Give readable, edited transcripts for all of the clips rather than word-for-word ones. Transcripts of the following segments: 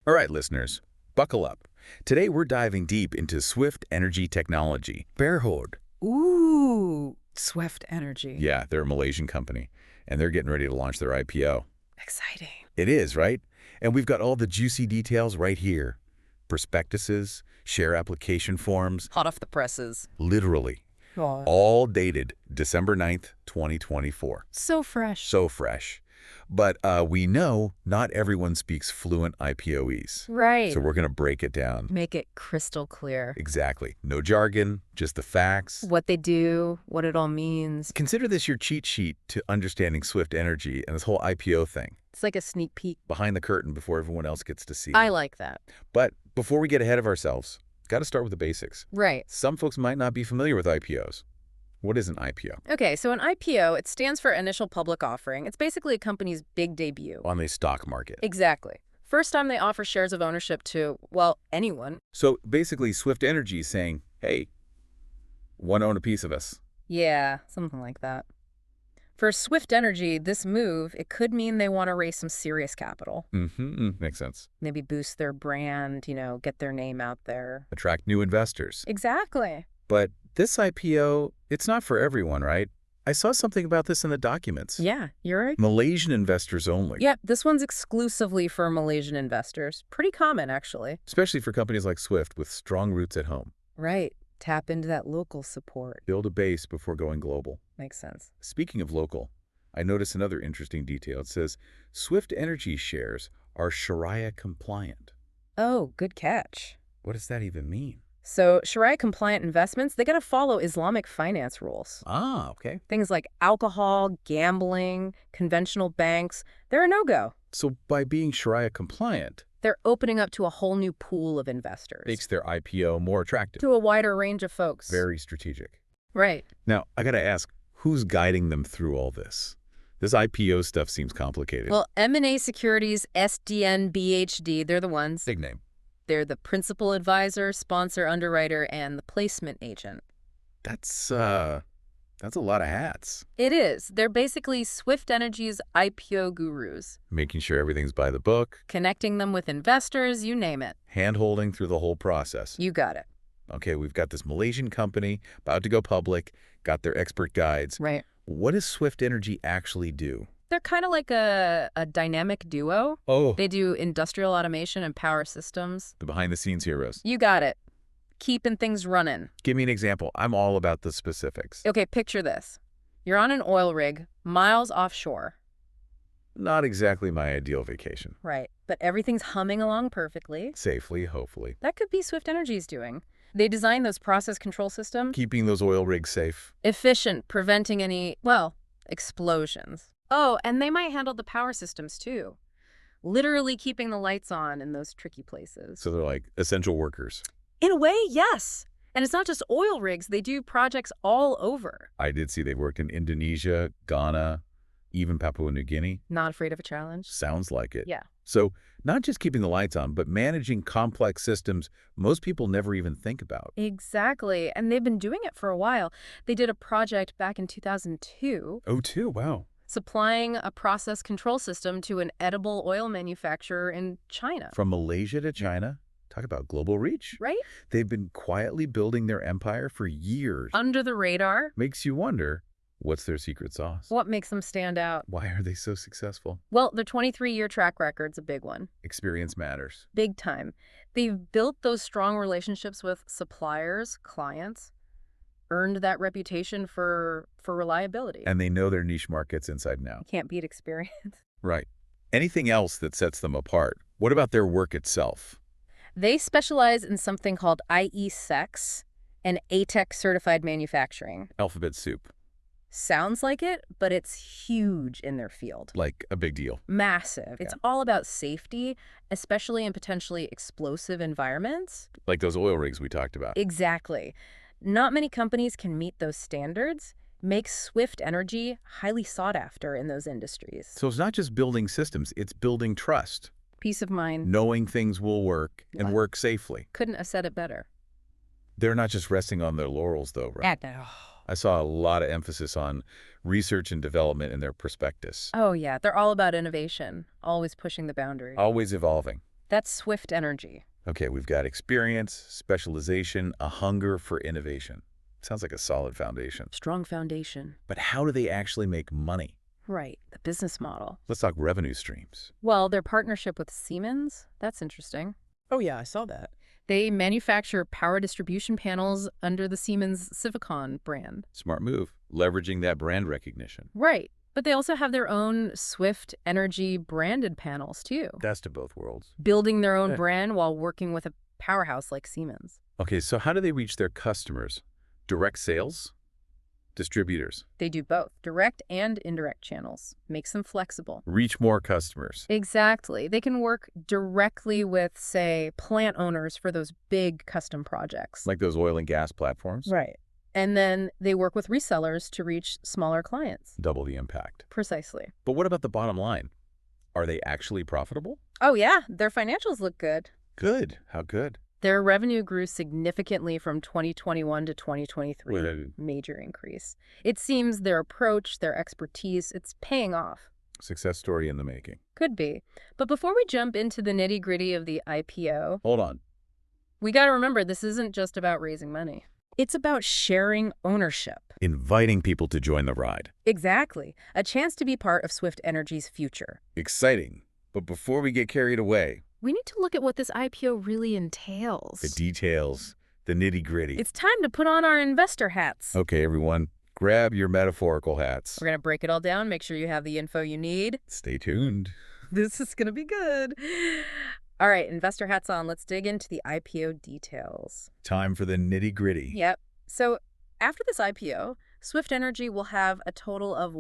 All right, listeners, buckle up. Today we're diving deep into Swift Energy Technology Berhad. Ooh, Swift Energy. Yeah, they're a Malaysian company, and they're getting ready to launch their IPO. Exciting. It is, right? And we've got all the juicy details right here. Prospectuses, share application forms, Hot off the presses. literally, Oh, all dated December 9th, 2024. so fresh. So fresh. But we know not everyone speaks fluent IPOEs. Right. So we're going to break it down. Make it crystal clear. Exactly. No jargon, just the facts. What they do, what it all means. Consider this your cheat sheet to understanding Swift Energy and this whole IPO thing. It's like a sneak peek. Behind the curtain before everyone else gets to see. I like that. But before we get ahead of ourselves, got to start with the basics. Right. Some folks might not be familiar with IPOs. What is an IPO? Okay, so an IPO, it stands for Initial Public Offering. It's basically a company's big debut. On the stock market. Exactly. First time they offer shares of ownership to, well, anyone. So basically Swift Energy is saying, hey, want to own a piece of us? Yeah, something like that. For Swift Energy, this move, it could mean they want to raise some serious capital. Makes sense. Maybe boost their brand, get their name out there. Attract new investors. Exactly. But this IPO, it's not for everyone, right? I saw something about this in the documents. Yeah, you're right. Malaysian investors only. Yeah, this one's exclusively for Malaysian investors. Pretty common, actually. Especially for companies like Swift with strong roots at home. Right. Tap into that local support. Build a base before going global. Makes sense. Speaking of local, I noticed another interesting detail. It says Swift Energy shares are Sharia compliant. Oh, good catch. What does that even mean? So Sharia-compliant investments, they got to follow Islamic finance rules. Ah, okay. Things like alcohol, gambling, conventional banks, they're a no-go. So by being Sharia compliant, They're opening up to a whole new pool of investors. makes their IPO more attractive. To a wider range of folks. Very strategic. Right. Now, I got to ask, who's guiding them through all this? This IPO stuff seems complicated. Well, M&A Securities, SDN, BHD, they're the ones. Big name. They're the principal advisor, sponsor, underwriter, and the placement agent. That's a lot of hats. It is. They're basically Swift Energy's IPO gurus, Making sure everything's by the book, connecting them with investors, you name it. hand-holding through the whole process. You got it. Okay, we've got this Malaysian company about to go public, got their expert guides. Right. What does Swift Energy actually do? They're kind of like a dynamic duo. Oh, They do industrial automation and power systems. the behind-the-scenes heroes. You got it. Keeping things running. Give me an example. I'm all about the specifics. Okay, picture this. You're on an oil rig, miles offshore. Not exactly my ideal vacation. Right. But everything's humming along perfectly. Safely, hopefully. That could be Swift Energy's doing. They design those process control systems. Keeping those oil rigs safe. Efficient, preventing any, well, explosions. Oh, and they might handle the power systems too. Literally keeping the lights on in those tricky places. So they're like essential workers. In a way, yes. And it's not just oil rigs. They do projects all over. I did see they worked in Indonesia, Ghana, even Papua New Guinea. Not afraid of a challenge. Sounds like it. Yeah. So not just keeping the lights on, but managing complex systems most people never even think about. Exactly. And they've been doing it for a while. They did a project back in 2002 Oh, too? Wow. supplying a process control system to an edible oil manufacturer in China. From Malaysia to China, talk about global reach. Right? They've been quietly building their empire for years. Under the radar. Makes you wonder, what's their secret sauce? What makes them stand out? Why are they so successful? Well, their 23-year track record's a big one. Experience matters. Big time. They've built those strong relationships with suppliers, clients, earned that reputation for reliability. And they know their niche markets inside and out. Can't beat experience. Right. Anything else that sets them apart? What about their work itself? They specialize in something called IE6 and ATEC certified manufacturing. Alphabet soup. Sounds like it, but it's huge in their field. Like a big deal. Massive. It's all about safety, especially in potentially explosive environments. Like those oil rigs we talked about. Exactly. Not many companies can meet those standards. Makes Swift Energy highly sought after in those industries. So it's not just building systems, it's building trust. Peace of mind. Knowing things will work and What? work safely. Couldn't have said it better. They're not just resting on their laurels, though, right? I saw a lot of emphasis on research and development in their prospectus. Oh, yeah. They're all about innovation, always pushing the boundaries. Always evolving. That's Swift Energy. Okay, we've got experience, specialization, a hunger for innovation. Sounds like a solid foundation. Strong foundation. But how do they actually make money? Right, the business model. Let's talk revenue streams. Well, their partnership with Siemens, that's interesting. Oh, yeah, I saw that. They manufacture power distribution panels under the Siemens Civicon brand. Smart move, leveraging that brand recognition. Right, but they also have their own Swift Energy branded panels, too. Best of both worlds. Building their own Yeah. brand while working with a powerhouse like Siemens. Okay, so how do they reach their customers? Direct sales? Distributors? They do both, direct and indirect channels. Makes them flexible. Reach more customers. Exactly. They can work directly with, say, plant owners for those big custom projects. Like those oil and gas platforms? Right. And then they work with resellers to reach smaller clients. Double the impact. Precisely. But what about the bottom line? Are they actually profitable? Oh, yeah. Their financials look good. Good. How good? Their revenue grew significantly from 2021 to 2023. Well, Major increase. It seems their approach, their expertise, it's paying off. success story in the making. Could be. But before we jump into the nitty-gritty of the IPO, Hold on. we got to remember this isn't just about raising money. It's about sharing ownership. Inviting people to join the ride. Exactly. A chance to be part of Swift Energy's future. Exciting. But before we get carried away, We need to look at what this IPO really entails. the details, the nitty-gritty. It's time to put on our investor hats. Okay, everyone, grab your metaphorical hats. We're going to break it all down, make sure you have the info you need. Stay tuned. This is going to be good. All right, investor hats on. Let's dig into the IPO details. Time for the nitty-gritty. Yep. So after this IPO, Swift Energy will have a total of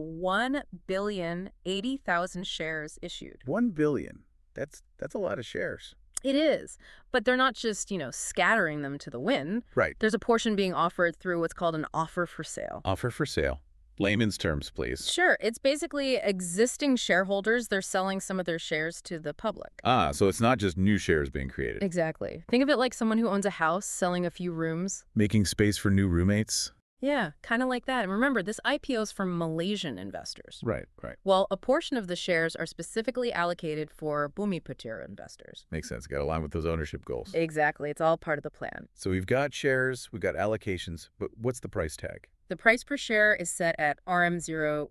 1,080,000 shares issued. 1 billion. That's a lot of shares. It is, but they're not just, scattering them to the wind. Right. There's a portion being offered through what's called an offer for sale. Offer for sale. Layman's terms, please. Sure, it's basically existing shareholders. They're selling some of their shares to the public. Ah, so it's not just new shares being created. Exactly. Think of it like someone who owns a house selling a few rooms. Making space for new roommates. Yeah, kind of like that. And remember, this IPO is from Malaysian investors. Right. Well, a portion of the shares are specifically allocated for Bumiputera investors. Makes sense. Got to align with those ownership goals. Exactly. It's all part of the plan. So we've got shares, we've got allocations, but what's the price tag? The price per share is set at RM 0.28.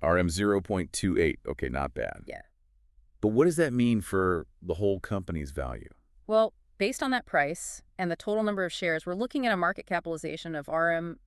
RM 0.28. Okay, not bad. Yeah. But what does that mean for the whole company's value? Well, based on that price and the total number of shares, we're looking at a market capitalization of RM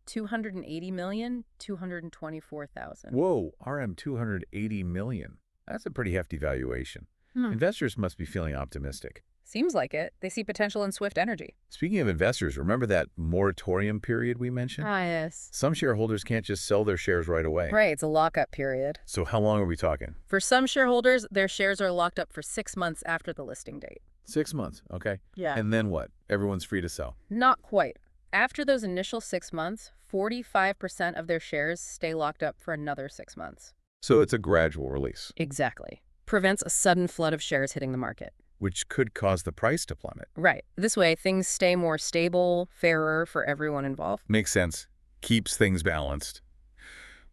280,224,000. Whoa, RM 280 million. That's a pretty hefty valuation. Investors must be feeling optimistic. Seems like it. They see potential in Swift Energy. Speaking of investors, remember that moratorium period we mentioned? Ah, yes. Some shareholders can't just sell their shares right away. Right, it's a lockup period. So how long are we talking? For some shareholders, their shares are locked up for 6 months after the listing date. 6 months, okay. Yeah. And then what? Everyone's free to sell. Not quite. After those initial 6 months, 45% of their shares stay locked up for another 6 months. So it's a gradual release, Exactly. Prevents a sudden flood of shares hitting the market. which could cause the price to plummet. Right. This way, things stay more stable, fairer for everyone involved. Makes sense. Keeps things balanced.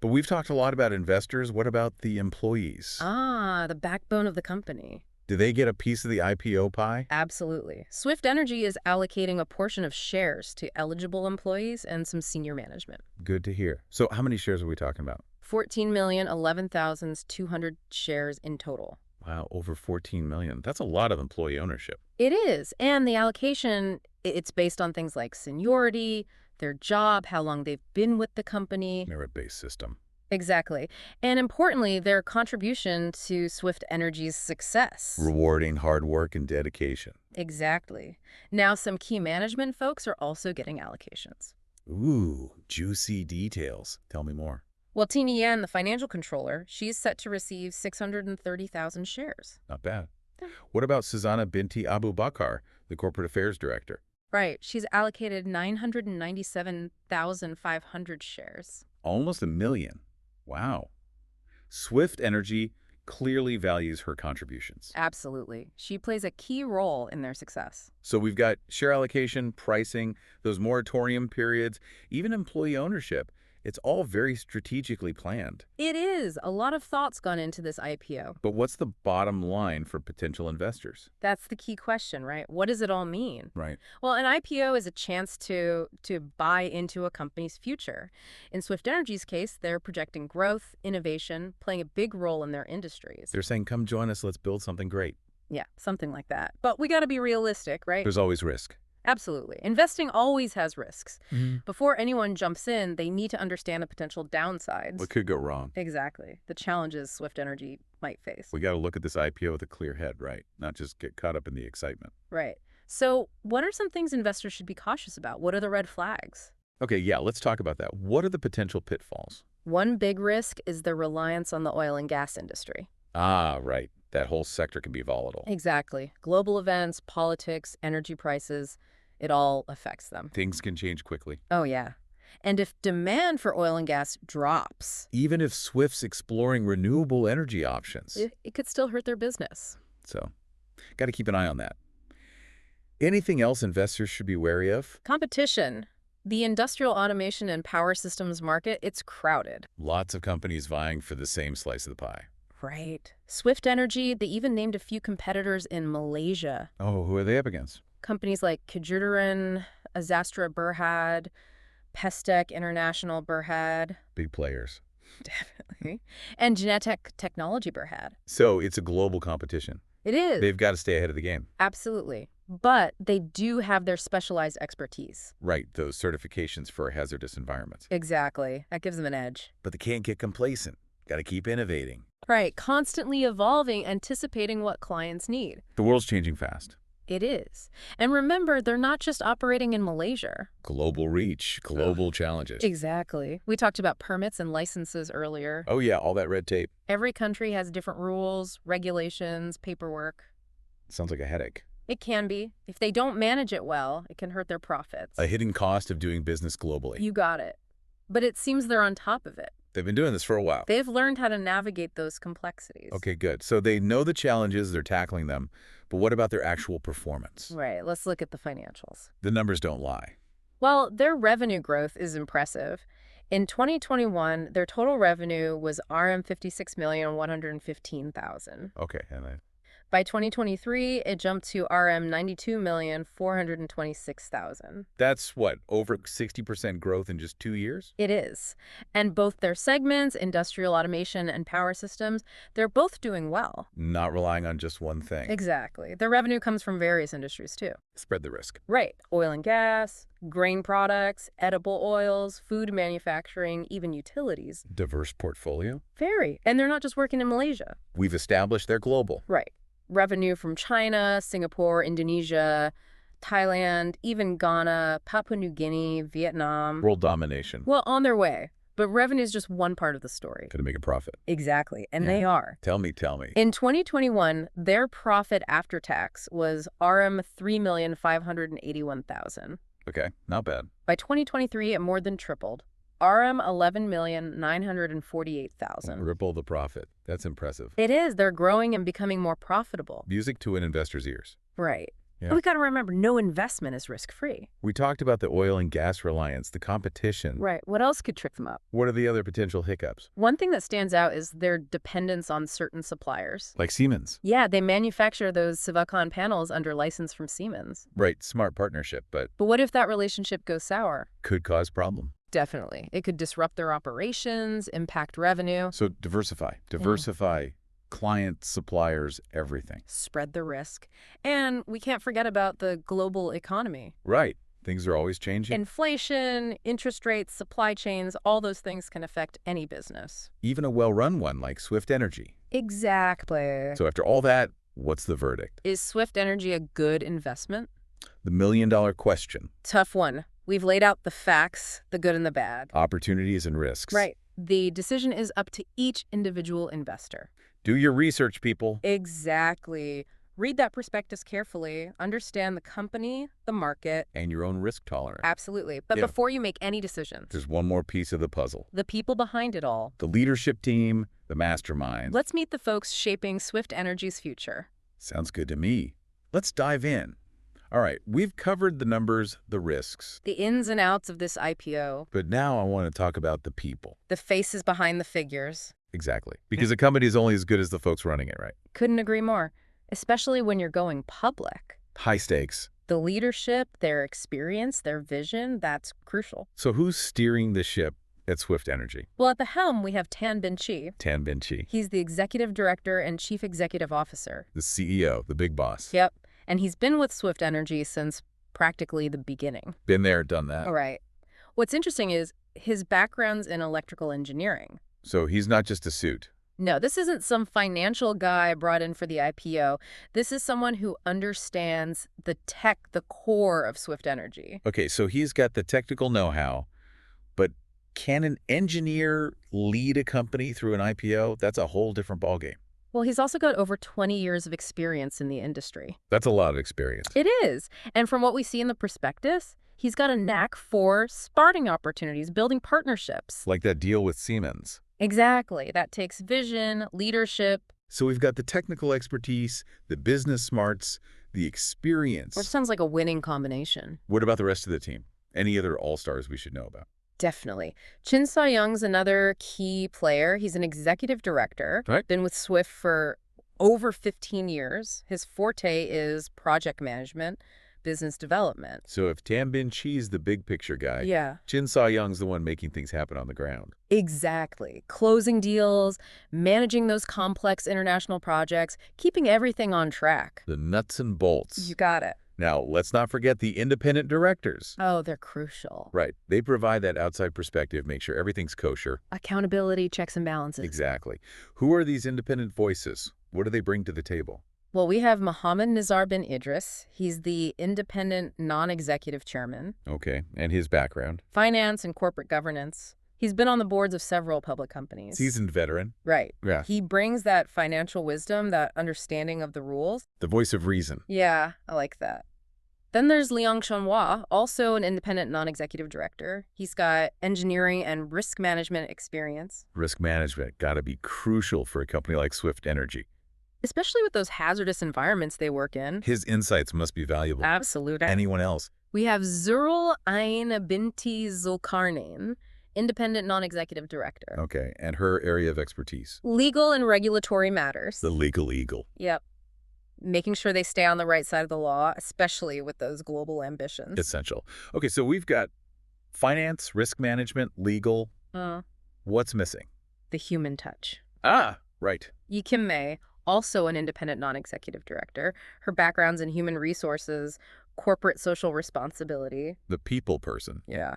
But we've talked a lot about investors. What about the employees? Ah, the backbone of the company. Do they get a piece of the IPO pie? Absolutely. Swift Energy is allocating a portion of shares to eligible employees and some senior management. Good to hear. So how many shares are we talking about? 14,011,200 shares in total. Wow, over 14 million. That's a lot of employee ownership. It is. And the allocation, it's based on things like seniority, their job, how long they've been with the company. Merit-based system. Exactly. And importantly, their contribution to Swift Energy's success. Rewarding hard work and dedication. Exactly. Now, some key management folks are also getting allocations. Ooh, juicy details. Tell me more. Well, Tina Yan, the financial controller, she's set to receive 630,000 shares. Not bad. What about Susanna Binti Abu Bakar, the corporate affairs director? Right. She's allocated 997,500 shares. Almost a million. Wow. Swift Energy clearly values her contributions. Absolutely. She plays a key role in their success. So we've got share allocation, pricing, those moratorium periods, even employee ownership. It's all very strategically planned. It is. A lot of thought's gone into this IPO. But what's the bottom line for potential investors? That's the key question, right? What does it all mean? Right. Well, an IPO is a chance to buy into a company's future. In Swift Energy's case, they're projecting growth, innovation, playing a big role in their industries. They're saying, come join us, let's build something great. Yeah, something like that. But we got to be realistic, right? There's always risk. Absolutely. Investing always has risks. Mm. Before anyone jumps in, they need to understand the potential downsides. What could go wrong? Exactly. The challenges Swift Energy might face. We got to look at this IPO with a clear head, right? Not just get caught up in the excitement. Right. So what are some things investors should be cautious about? What are the red flags? Okay, yeah, let's talk about that. What are the potential pitfalls? One big risk is the reliance on the oil and gas industry. Ah, right. That whole sector can be volatile. Exactly. Global events, politics, energy prices, it all affects them. Things can change quickly. Oh, yeah. And if demand for oil and gas drops, Even if Swift's exploring renewable energy options. it could still hurt their business. So, got to keep an eye on that. Anything else investors should be wary of? Competition. The industrial automation and power systems market, it's crowded. Lots of companies vying for the same slice of the pie. Right. Swift Energy, they even named a few competitors in Malaysia. Oh, who are they up against? Companies like Kejujuran, Azastra Berhad, Pestec International Berhad, Big players. definitely, and Genetic Technology Berhad. So it's a global competition. It is. They've got to stay ahead of the game. Absolutely. But they do have their specialized expertise. Right, those certifications for hazardous environments. Exactly. That gives them an edge. But they can't get complacent. Got to keep innovating. Right. Constantly evolving, anticipating what clients need. The world's changing fast. It is. And remember, they're not just operating in Malaysia. Global reach, global challenges. Exactly. We talked about permits and licenses earlier. Oh yeah, all that red tape. Every country has different rules, regulations, paperwork. Sounds like a headache. It can be. If they don't manage it well, it can hurt their profits. A hidden cost of doing business globally. You got it. But it seems they're on top of it. They've been doing this for a while. They've learned how to navigate those complexities. Okay, good. So they know the challenges, they're tackling them, but what about their actual performance? Right. Let's look at the financials. The numbers don't lie. Well, their revenue growth is impressive. In 2021, their total revenue was RM 56,115,000. Okay, and By 2023, it jumped to RM 92,426,000. that's what, over 60% growth in just 2 years? It is. And both their segments, industrial automation and power systems, they're both doing well. Not relying on just one thing. Exactly. Their revenue comes from various industries, too. Spread the risk. Right. Oil and gas, grain products, edible oils, food manufacturing, even utilities. Diverse portfolio. Very. And they're not just working in Malaysia. We've established they're global. Right. Revenue from China, Singapore, Indonesia, Thailand, even Ghana, Papua New Guinea, Vietnam. World domination. Well, on their way. But revenue is just one part of the story. Gonna make a profit. Exactly. And Yeah. they are. Tell me. In 2021, their profit after tax was RM 3,581,000. Okay, not bad. By 2023, it more than tripled. RM 11,948,000. Ripple the profit. That's impressive. It is. They're growing and becoming more profitable. Music to an investor's ears. Right. Yeah. We got to remember, no investment is risk-free. We talked about the oil and gas reliance, the competition. Right. What else could trick them up? What are the other potential hiccups? One thing that stands out is their dependence on certain suppliers. Like Siemens. Yeah, they manufacture those Sivacon panels under license from Siemens. Right, smart partnership, but But what if that relationship goes sour? could cause problem. Definitely. It could disrupt their operations, impact revenue, So diversify. Diversify clients, suppliers, everything. spread the risk. And we can't forget about the global economy. Right. Things are always changing. Inflation, interest rates, supply chains, all those things can affect any business. Even a well-run one like Swift Energy. Exactly. So after all that, what's the verdict? Is Swift Energy a good investment? The million-dollar question. Tough one. We've laid out the facts, the good and the bad. Opportunities and risks. Right. The decision is up to each individual investor. Do your research, people. Exactly. Read that prospectus carefully. Understand the company, the market. And your own risk tolerance. Absolutely. But Yeah. before you make any decisions, There's one more piece of the puzzle. the people behind it all. The leadership team, the mastermind. Let's meet the folks shaping Swift Energy's future. Sounds good to me. Let's dive in. All right, we've covered the numbers, the risks, The ins and outs of this IPO, but now I want to talk about the people. the faces behind the figures. Exactly. Because a company is only as good as the folks running it, right? Couldn't agree more, especially when you're going public. High stakes. The leadership, their experience, their vision, that's crucial. So who's steering the ship at Swift Energy? Well, at the helm, we have Tan Bin Chi. Tan Bin Chi, He's the executive director and chief executive officer. the CEO, the big boss. Yep. And he's been with Swift Energy since practically the beginning. Been there, done that. All right. What's interesting is his background's in electrical engineering. So he's not just a suit. No, this isn't some financial guy brought in for the IPO. This is someone who understands the tech, the core of Swift Energy. Okay, so he's got the technical know-how, but can an engineer lead a company through an IPO? That's a whole different ballgame. Well, he's also got over 20 years of experience in the industry. That's a lot of experience. It is. And from what we see in the prospectus, he's got a knack for starting opportunities, building partnerships. Like that deal with Siemens. Exactly. That takes vision, leadership. So we've got the technical expertise, the business smarts, the experience. Which sounds like a winning combination. What about the rest of the team? Any other all-stars we should know about? Definitely. Chin Sa-young's another key player. He's an executive director. Right. Been with Swift for over 15 years. His forte is project management, business development. So if Tan Bin Chi's the big picture guy, Yeah. Chin Sa-young's the one making things happen on the ground. Exactly. Closing deals, managing those complex international projects, keeping everything on track. The nuts and bolts. You got it. Now, let's not forget the independent directors. Oh, they're crucial. Right. They provide that outside perspective, make sure everything's kosher. Accountability, checks and balances. Exactly. Who are these independent voices? What do they bring to the table? Well, we have Mohammed Nizar bin Idris. He's the independent non-executive chairman. Okay. And his background? Finance and corporate governance. He's been on the boards of several public companies. Seasoned veteran. Right. Yeah. He brings that financial wisdom, that understanding of the rules. The voice of reason. Yeah, I like that. Then there's Liang Shanhua, also an independent non-executive director. He's got engineering and risk management experience. Risk management got to be crucial for a company like Swift Energy. Especially with those hazardous environments they work in. His insights must be valuable. Absolutely. Anyone else? We have Zurul Ain Binti Zulkarnain, independent non-executive director. Okay. And her area of expertise? Legal and regulatory matters. The legal eagle. Yep. Making sure they stay on the right side of the law, especially with those global ambitions. Essential. Okay, so we've got finance, risk management, legal. What's missing? The human touch. Ah, right. Yi Kim Mei, also an independent non-executive director. Her background's in human resources, corporate social responsibility. The people person. Yeah.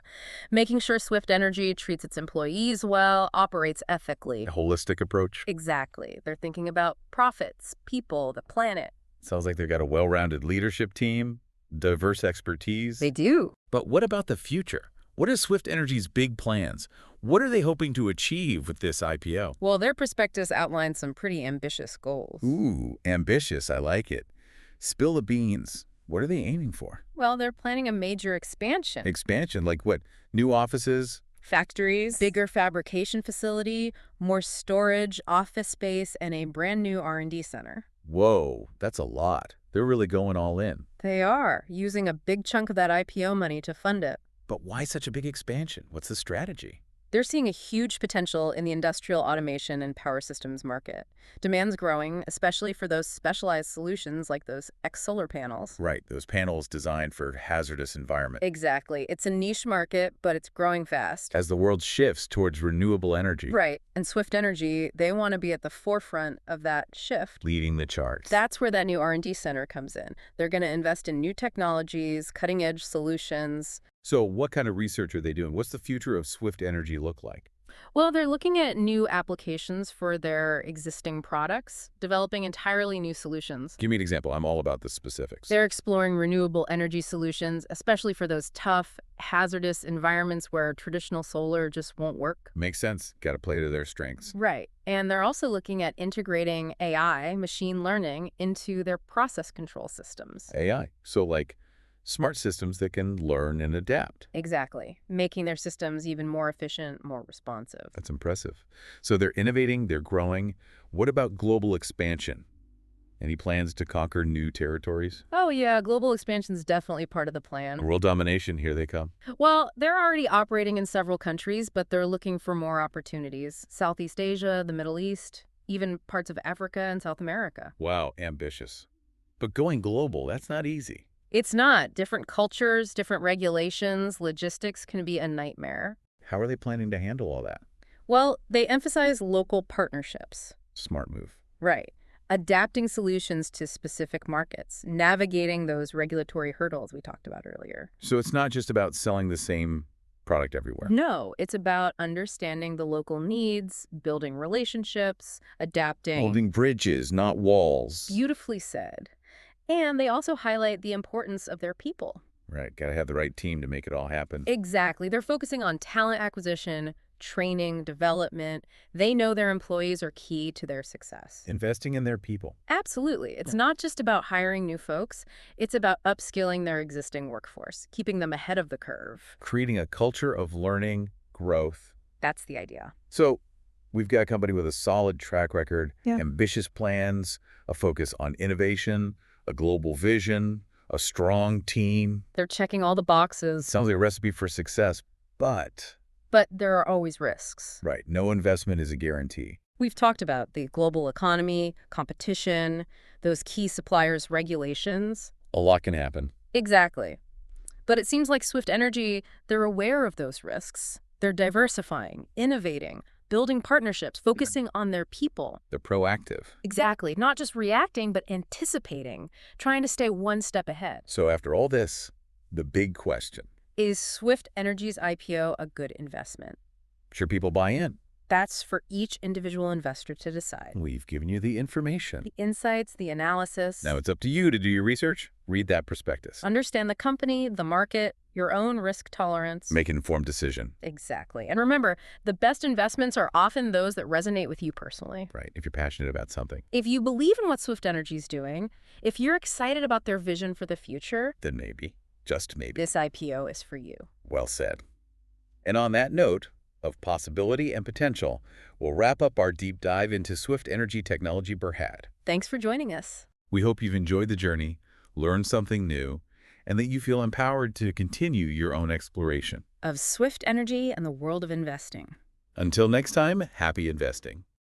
Making sure Swift Energy treats its employees well, operates ethically. A holistic approach. Exactly. They're thinking about profits, people, the planet. Sounds like they've got a well-rounded leadership team, diverse expertise. They do. But what about the future? What are Swift Energy's big plans? What are they hoping to achieve with this IPO? Well, their prospectus outlines some pretty ambitious goals. Ooh, ambitious. I like it. Spill the beans. What are they aiming for? Well, they're planning a major expansion. Expansion, like what? New offices? Factories, bigger fabrication facility, more storage, office space, and a brand new R&D center. Whoa, that's a lot. They're really going all in. They are, using a big chunk of that IPO money to fund it. But why such a big expansion? What's the strategy? They're seeing a huge potential in the industrial automation and power systems market. Demand's growing, especially for those specialized solutions like those X-solar panels. Right, those panels designed for hazardous environment. Exactly. It's a niche market, but it's growing fast. As the world shifts towards renewable energy. Right. And Swift Energy, they want to be at the forefront of that shift. Leading the charts. That's where that new R&D center comes in. They're going to invest in new technologies, cutting-edge solutions. So what kind of research are they doing? What's the future of Swift Energy look like? Well, they're looking at new applications for their existing products, developing entirely new solutions. Give me an example. I'm all about the specifics. They're exploring renewable energy solutions, especially for those tough, hazardous environments where traditional solar just won't work. Makes sense. Got to play to their strengths. Right. And they're also looking at integrating AI, machine learning, into their process control systems. AI. So like smart systems that can learn and adapt. Exactly. Making their systems even more efficient, more responsive. That's impressive. So they're innovating, they're growing. What about global expansion? Any plans to conquer new territories? Oh yeah, global expansion's definitely part of the plan. World domination, here they come. Well, they're already operating in several countries, but they're looking for more opportunities. Southeast Asia, the Middle East, even parts of Africa and South America. Wow, ambitious. But going global, that's not easy. It's not. Different cultures, different regulations, logistics can be a nightmare. How are they planning to handle all that? Well, they emphasize local partnerships. Smart move. Right. Adapting solutions to specific markets, navigating those regulatory hurdles we talked about earlier. So it's not just about selling the same product everywhere. No, it's about understanding the local needs, building relationships, adapting. Holding bridges, not walls. Beautifully said. And they also highlight the importance of their people. Right, gotta have the right team to make it all happen. Exactly. They're focusing on talent acquisition, training, development. They know their employees are key to their success. Investing in their people. Absolutely. It's not just about hiring new folks. It's about upskilling their existing workforce, keeping them ahead of the curve. Creating a culture of learning, growth. That's the idea. So we've got a company with a solid track record, Yeah. ambitious plans, a focus on innovation, a global vision, a strong team. They're checking all the boxes, Sounds like a recipe for success, but, but there are always risks. right, no investment is a guarantee. We've talked about the global economy, competition, those key suppliers' regulations. A lot can happen. Exactly. But it seems like Swift Energy, they're aware of those risks. They're diversifying, innovating, building partnerships, focusing on their people. They're proactive. Exactly. Not just reacting, but anticipating, trying to stay one step ahead. So after all this, the big question. Is Swift Energy's IPO a good investment? Should people buy in? That's for each individual investor to decide. We've given you the information. The insights, the analysis. Now it's up to you to do your research. Read that prospectus. Understand the company, the market, your own risk tolerance. Make an informed decision. Exactly. And remember, the best investments are often those that resonate with you personally. Right, if you're passionate about something, If you believe in what Swift Energy is doing, if you're excited about their vision for the future, then maybe, just maybe. this IPO is for you. Well said. And on that note of possibility and potential, we'll wrap up our deep dive into Swift Energy Technology Berhad. Thanks for joining us. We hope you've enjoyed the journey, learned something new, and that you feel empowered to continue your own exploration. Of Swift Energy and the world of investing. Until next time, happy investing.